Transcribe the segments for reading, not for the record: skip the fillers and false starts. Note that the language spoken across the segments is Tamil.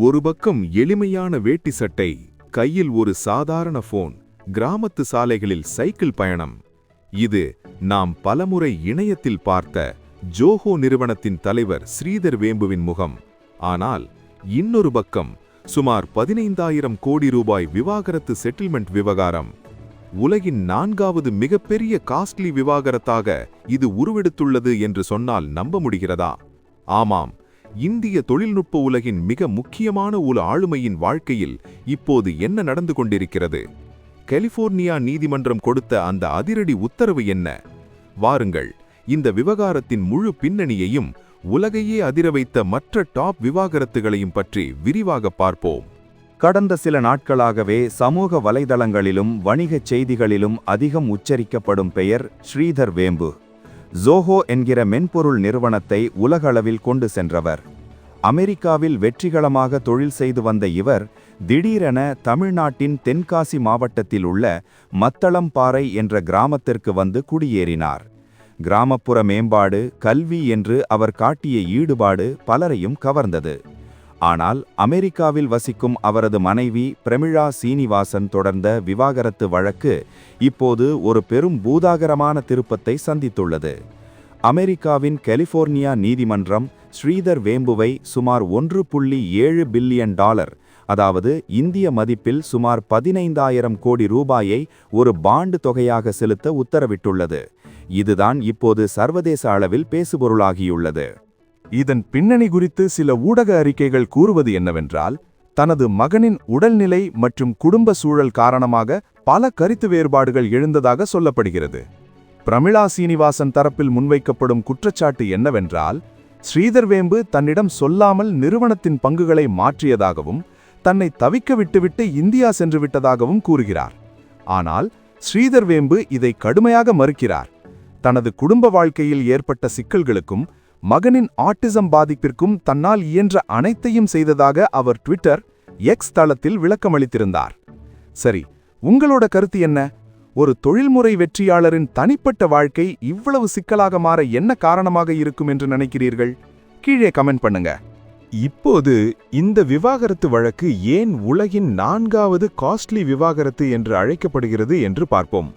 ஒரு பக்கம் எளிமையான வேட்டி சட்டை, கையில் ஒரு சாதாரண போன், கிராமத்து சாலைகளில் சைக்கிள் பயணம். இது நாம் பலமுறை இணையத்தில் பார்த்த ஜோஹோ நிறுவனத்தின் தலைவர் ஸ்ரீதர் வேம்புவின் முகம். ஆனால் இன்னொரு பக்கம் சுமார் 15,000 கோடி ரூபாய் விவாகரத்து செட்டில்மெண்ட் விவகாரம். உலகின் 4வது மிகப்பெரிய காஸ்ட்லி விவாகரத்தாக இது உருவெடுத்துள்ளது என்று சொன்னால் நம்ப முடிகிறதா? ஆமாம், இந்திய தொழில்நுட்ப உலகின் மிக முக்கியமான ஒரு ஆளுமையின் வாழ்க்கையில் இப்போது என்ன நடந்து கொண்டிருக்கிறது? கலிபோர்னியா நீதிமன்றம் கொடுத்த அந்த அதிரடி உத்தரவு என்ன? வாருங்கள், இந்த விவகாரத்தின் முழு பின்னணியையும், உலகையே அதிர வைத்த மற்ற டாப் விவாகரத்துகளையும் பற்றி விரிவாக பார்ப்போம். கடந்த சில நாட்களாகவே சமூக வலைதளங்களிலும் வணிகச் செய்திகளிலும் அதிகம் உச்சரிக்கப்படும் பெயர் ஸ்ரீதர் வேம்பு. ஜோஹோ என்கிற மென்பொருள் நிறுவனத்தை உலகளவில் கொண்டு சென்றவர். அமெரிக்காவில் வெற்றிகரமாக தொழில் செய்து வந்த இவர் திடீரென தமிழ்நாட்டின் தென்காசி மாவட்டத்தில் உள்ள மத்தளம்பாறை என்ற கிராமத்திற்கு வந்து குடியேறினார். கிராமப்புற மேம்பாடு, கல்வி என்று அவர் காட்டிய ஈடுபாடு பலரையும் கவர்ந்தது. ஆனால் அமெரிக்காவில் வசிக்கும் அவரது மனைவி பிரமிளா சீனிவாசன் தொடர்ந்த விவாகரத்து வழக்கு இப்போது ஒரு பெரும் பூதாகரமான திருப்பத்தை சந்தித்துள்ளது. அமெரிக்காவின் கலிபோர்னியா நீதிமன்றம் ஸ்ரீதர் வேம்புவை சுமார் $1.7 பில்லியன், அதாவது இந்திய மதிப்பில் சுமார் 15,000 கோடி ரூபாயை ஒரு பாண்டு தொகையாக செலுத்த உத்தரவிட்டுள்ளது. இதுதான் இப்போது சர்வதேச அளவில் பேசுபொருளாகியுள்ளது. இதன் பின்னணி குறித்து சில ஊடக அறிக்கைகள் கூறுவது என்னவென்றால், தனது மகனின் உடல்நிலை மற்றும் குடும்ப சூழல் காரணமாக பல கருத்து வேறுபாடுகள் எழுந்ததாக சொல்லப்படுகிறது. பிரமிளா சீனிவாசன் தரப்பில் முன்வைக்கப்படும் குற்றச்சாட்டு என்னவென்றால், ஸ்ரீதர் வேம்பு தன்னிடம் சொல்லாமல் நிறுவனத்தின் பங்குகளை மாற்றியதாகவும் தன்னை தவிக்க விட்டுவிட்டு இந்தியா சென்று விட்டதாகவும் கூறுகிறார். ஆனால் ஸ்ரீதர் வேம்பு இதை கடுமையாக மறுக்கிறார். தனது குடும்ப வாழ்க்கையில் ஏற்பட்ட சிக்கல்களுக்கும் மகனின் ஆட்டிசம் பாதிப்பிற்கும் தன்னால் இயன்ற அனைத்தையும் செய்ததாக அவர் ட்விட்டர், எக்ஸ் தளத்தில் விளக்கமளித்திருந்தார். சரி, உங்களோட கருத்து என்ன? ஒரு தொழில்முறை வெற்றியாளரின் தனிப்பட்ட வாழ்க்கை இவ்வளவு சிக்கலாக மாற என்ன காரணமாக இருக்கும் என்று நினைக்கிறீர்கள்? கீழே கமெண்ட் பண்ணுங்க. இப்போது இந்த விவாகரத்து வழக்கு ஏன் உலகின் 4வது காஸ்ட்லி விவாகரத்து என்று அழைக்கப்படுகிறது என்று பார்ப்போம்.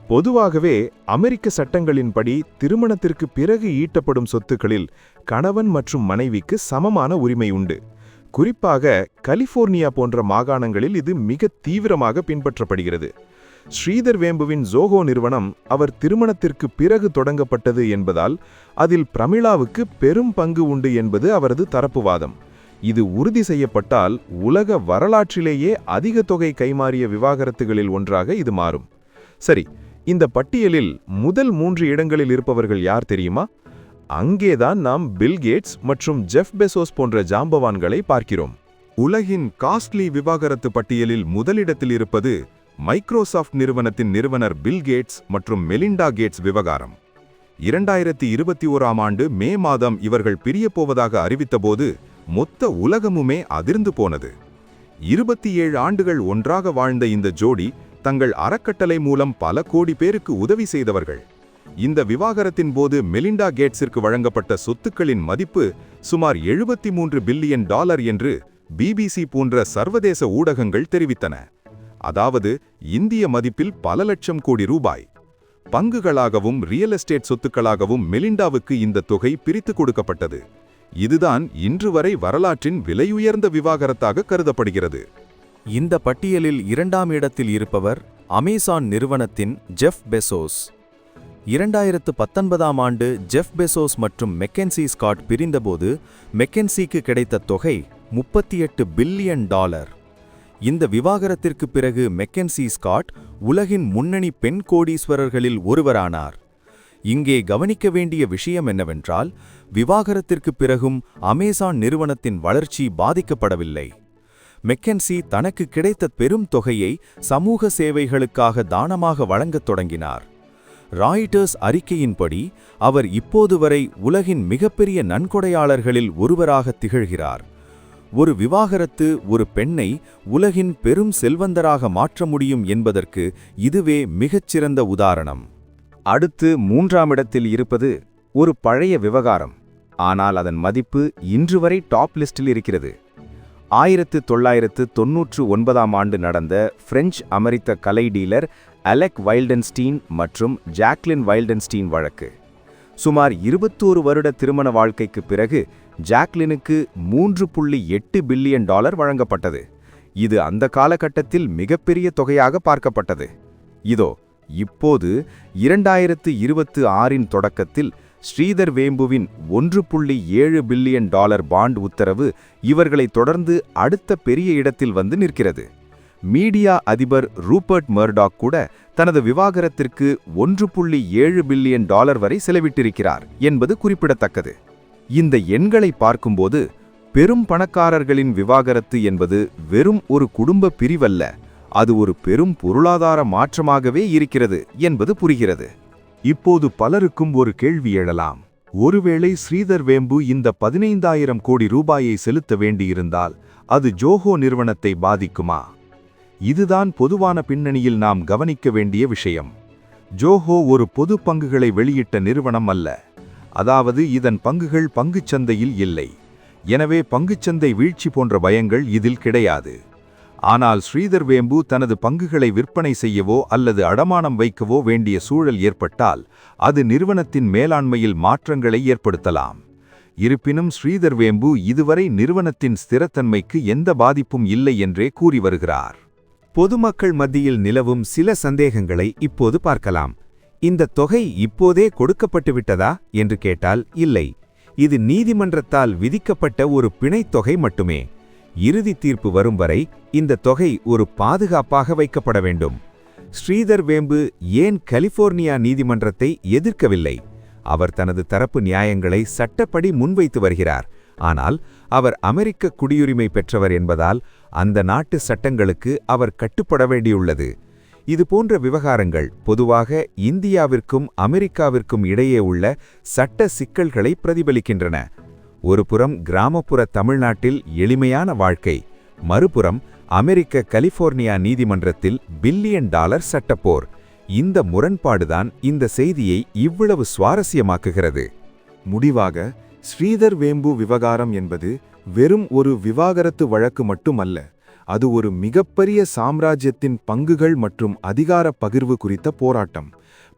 பொதுவாகவே அமெரிக்க சட்டங்களின்படி திருமணத்திற்கு பிறகு ஈட்டப்படும் சொத்துக்களில் கணவன் மற்றும் மனைவிக்கு சமமான உரிமை உண்டு. குறிப்பாக கலிபோர்னியா போன்ற மாகாணங்களில் இது மிக தீவிரமாக பின்பற்றப்படுகிறது. ஸ்ரீதர் வேம்புவின் ஜோஹோ நிறுவனம் அவர் திருமணத்திற்கு பிறகு தொடங்கப்பட்டது என்பதால் அதில் பிரமிளாவுக்கு பெரும் பங்கு உண்டு என்பது அவரது தரப்புவாதம். இது உறுதி செய்யப்பட்டால் உலக வரலாற்றிலேயே அதிக தொகை கைமாறிய விவாகரத்துகளில் ஒன்றாக இது மாறும். சரி, இந்த பட்டியலில் முதல் 3 இடங்களில் இருப்பவர்கள் யார் தெரியுமா? அங்கேதான் நாம் பில் கேட்ஸ் மற்றும் ஜெஃப் பெசோஸ் போன்ற ஜாம்பவான்களை பார்க்கிறோம். உலகின் காஸ்ட்லி விவாகரத்து பட்டியலில் முதலிடத்தில் இருப்பது மைக்ரோசாஃப்ட் நிறுவனத்தின் நிறுவனர் பில் கேட்ஸ் மற்றும் மெலிண்டா கேட்ஸ் விவகாரம். 2021ஆம் ஆண்டு மே மாதம் இவர்கள் பிரியப்போவதாக அறிவித்தபோது மொத்த உலகமுமே அதிர்ந்து போனது. 27 ஆண்டுகள் ஒன்றாக வாழ்ந்த இந்த ஜோடி தங்கள் அறக்கட்டளை மூலம் பல கோடி பேருக்கு உதவி செய்தவர்கள். இந்த விவாகரத்தின் போது மெலிண்டா கேட்ஸிற்கு வழங்கப்பட்ட சொத்துக்களின் மதிப்பு சுமார் $73 பில்லியன் என்று பிபிசி போன்ற சர்வதேச ஊடகங்கள் தெரிவித்தன. அதாவது இந்திய மதிப்பில் பல லட்சம் கோடி ரூபாய். பங்குகளாகவும் ரியல் எஸ்டேட் சொத்துக்களாகவும் மெலிண்டாவுக்கு இந்த தொகை பிரித்து கொடுக்கப்பட்டது. இதுதான் இன்று வரை வரலாற்றின் விலையுயர்ந்த விவாகரத்தாக கருதப்படுகிறது. இந்த பட்டியலில் 2ஆம் இடத்தில் இருப்பவர் அமேசான் நிறுவனத்தின் ஜெஃப் பெசோஸ். 2019ஆம் ஆண்டு ஜெஃப் பெசோஸ் மற்றும் மெக்கென்சி ஸ்காட் பிரிந்தபோது மெக்கென்சிக்கு கிடைத்த தொகை $38 பில்லியன். இந்த விவாகரத்திற்கு பிறகு மெக்கென்சி ஸ்காட் உலகின் முன்னணி பெண் கோடீஸ்வரர்களில் ஒருவரானார். இங்கே கவனிக்க வேண்டிய விஷயம் என்னவென்றால், விவாகரத்திற்கு பிறகும் அமேசான் நிறுவனத்தின் வளர்ச்சி பாதிக்கப்படவில்லை. மெக்கென்சி தனக்கு கிடைத்த பெரும் தொகையை சமூக சேவைகளுக்காக தானமாக வழங்கத் தொடங்கினார். ராய்ட்டர்ஸ் அறிக்கையின்படி அவர் இப்போது வரை உலகின் மிகப்பெரிய நன்கொடையாளர்களில் ஒருவராக திகழ்கிறார். ஒரு விவாகரத்து ஒரு பெண்ணை உலகின் பெரும் செல்வந்தராக மாற்ற முடியும் என்பதற்கு இதுவே மிகச்சிறந்த உதாரணம். அடுத்து 3ஆம் இடத்தில் இருப்பது ஒரு பழைய விவகாரம். ஆனால் அதன் மதிப்பு இன்று வரை டாப் லிஸ்டில் இருக்கிறது. 1999ஆம் ஆண்டு நடந்த பிரெஞ்சு அமெரிக்க கலை டீலர் அலெக் வைல்டன்ஸ்டீன் மற்றும் ஜாக்லின் வைல்டன்ஸ்டீன் வழக்கு. சுமார் 21 வருட திருமண வாழ்க்கைக்கு பிறகு ஜாக்லினுக்கு $3.8 பில்லியன் வழங்கப்பட்டது. இது அந்த காலகட்டத்தில் மிகப்பெரிய தொகையாக பார்க்கப்பட்டது. இதோ இப்போது 2026இன் தொடக்கத்தில் ஸ்ரீதர் வேம்புவின் $1.7 பில்லியன் பாண்ட் உத்தரவு இவர்களை தொடர்ந்து அடுத்த பெரிய இடத்தில் வந்து நிற்கிறது. மீடியா அதிபர் ரூபர்ட் மர்டாக் கூட தனது விவாகரத்திற்கு $1.7 பில்லியன் வரை செலவிட்டிருக்கிறார் என்பது குறிப்பிடத்தக்கது. இந்த எண்களை பார்க்கும்போது பெரும் பணக்காரர்களின் விவாகரத்து என்பது வெறும் ஒரு குடும்ப பிரிவல்ல, அது ஒரு பெரும் பொருளாதார மாற்றமாகவே இருக்கிறது என்பது புரிகிறது. இப்போது பலருக்கும் ஒரு கேள்வி எழலாம். ஒருவேளை ஸ்ரீதர் வேம்பு இந்த 15,000 கோடி ரூபாயை செலுத்த வேண்டியிருந்தால் அது ஜோஹோ நிறுவனத்தை பாதிக்குமா? இதுதான் பொதுவான பின்னணியில் நாம் கவனிக்க வேண்டிய விஷயம். ஜோஹோ ஒரு பொது பங்குகளை வெளியிட்ட நிறுவனம் அல்ல. அதாவது இதன் பங்குகள் பங்குச்சந்தையில் இல்லை. எனவே பங்குச்சந்தை வீழ்ச்சி போன்ற பயங்கள் இதில் கிடையாது. ஆனால் ஸ்ரீதர் வேம்பு தனது பங்குகளை விற்பனை செய்யவோ அல்லது அடமானம் வைக்கவோ வேண்டிய சூழல் ஏற்பட்டால் அது நிறுவனத்தின் மேலாண்மையில் மாற்றங்களை ஏற்படுத்தலாம். இருப்பினும் ஸ்ரீதர் வேம்பு இதுவரை நிறுவனத்தின் ஸ்திரத்தன்மைக்கு எந்த பாதிப்பும் இல்லை என்றே கூறி வருகிறார். பொதுமக்கள் மத்தியில் நிலவும் சில சந்தேகங்களை இப்போது பார்க்கலாம். இந்த தொகை இப்போதே கொடுக்கப்பட்டுவிட்டதா என்று கேட்டால் இல்லை. இது நீதிமன்றத்தால் விதிக்கப்பட்ட ஒரு பிணைத் தொகை மட்டுமே. இறுதி தீர்ப்பு வரும் வரை இந்த தொகை ஒரு பாதுகாப்பாக வைக்கப்பட வேண்டும். ஸ்ரீதர் வேம்பு ஏன் கலிபோர்னியா நீதிமன்றத்தை எதிர்க்கவில்லை? அவர் தனது தரப்பு நியாயங்களை சட்டப்படி முன்வைத்து வருகிறார். ஆனால் அவர் அமெரிக்க குடியுரிமை பெற்றவர் என்பதால் அந்த நாட்டு சட்டங்களுக்கு அவர் கட்டுப்பட வேண்டியுள்ளது. இதுபோன்ற விவகாரங்கள் பொதுவாக இந்தியாவிற்கும் அமெரிக்காவிற்கும் இடையே உள்ள சட்ட சிக்கல்களை பிரதிபலிக்கின்றன. ஒருபுறம் கிராமப்புற தமிழ்நாட்டில் எளிமையான வாழ்க்கை, மறுபுறம் அமெரிக்க கலிபோர்னியா நீதிமன்றத்தில் $1 பில்லியன் சட்டப்போர். இந்த முரண்பாடுதான் இந்த செய்தியை இவ்வளவு சுவாரஸ்யமாக்குகிறது. முடிவாக, ஸ்ரீதர் வேம்பு விவகாரம் என்பது வெறும் ஒரு விவாகரத்து வழக்கு மட்டுமல்ல. அது ஒரு மிகப்பெரிய சாம்ராஜ்யத்தின் பங்குகள் மற்றும் அதிகார பகிர்வு குறித்த போராட்டம்.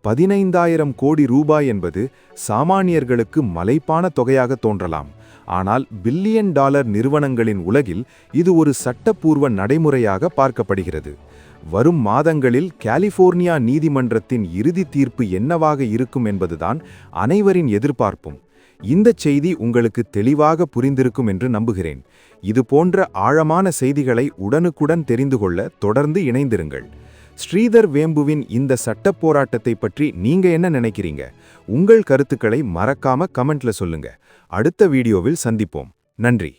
15,000 கோடி ரூபாய் என்பது சாமானியர்களுக்கு மலைப்பான தொகையாக தோன்றலாம். ஆனால் $1 பில்லியன் நிறுவனங்களின் உலகில் இது ஒரு சட்டப்பூர்வ நடைமுறையாக பார்க்கப்படுகிறது. வரும் மாதங்களில் கலிபோர்னியா நீதிமன்றத்தின் இறுதி தீர்ப்பு என்னவாக இருக்கும் என்பதுதான் அனைவரின் எதிர்பார்ப்பும். இந்த செய்தி உங்களுக்கு தெளிவாக புரிந்திருக்கும் என்று நம்புகிறேன். இது போன்ற ஆழமான செய்திகளை உடனுக்குடன் தெரிந்து கொள்ள தொடர்ந்து இணைந்திருங்கள். ஸ்ரீதர் வேம்புவின் இந்த சட்டப் போராட்டத்தை பற்றி நீங்க என்ன நினைக்கிறீங்க? உங்கள் கருத்துக்களை மறக்காம கமெண்ட்ல சொல்லுங்க. அடுத்த வீடியோவில் சந்திப்போம். நன்றி.